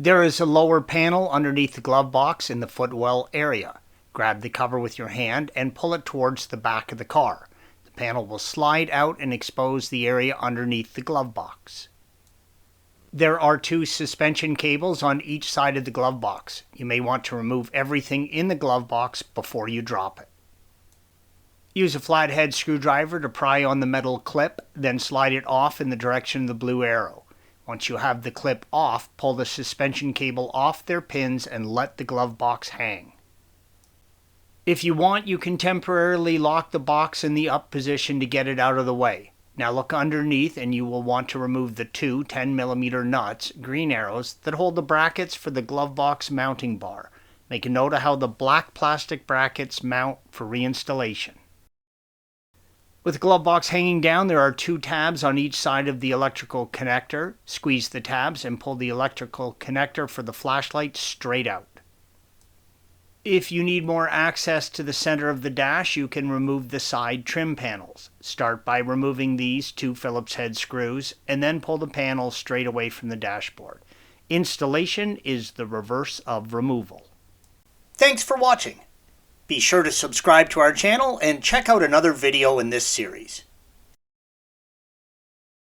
There is a lower panel underneath the glove box in the footwell area. Grab the cover with your hand and pull it towards the back of the car. The panel will slide out and expose the area underneath the glove box. There are 2 suspension cables on each side of the glove box. You may want to remove everything in the glove box before you drop it. Use a flathead screwdriver to pry on the metal clip, then slide it off in the direction of the blue arrow. Once you have the clip off, pull the suspension cable off their pins and let the glove box hang. If you want, you can temporarily lock the box in the up position to get it out of the way. Now look underneath and you will want to remove the 2 10mm nuts, green arrows, that hold the brackets for the glove box mounting bar. Make a note of how the black plastic brackets mount for reinstallation. With the glove box hanging down, there are 2 tabs on each side of the electrical connector. Squeeze the tabs and pull the electrical connector for the flashlight straight out. If you need more access to the center of the dash, you can remove the side trim panels. Start by removing these 2 Phillips head screws and then pull the panel straight away from the dashboard. Installation is the reverse of removal. Thanks for watching. Be sure to subscribe to our channel and check out another video in this series.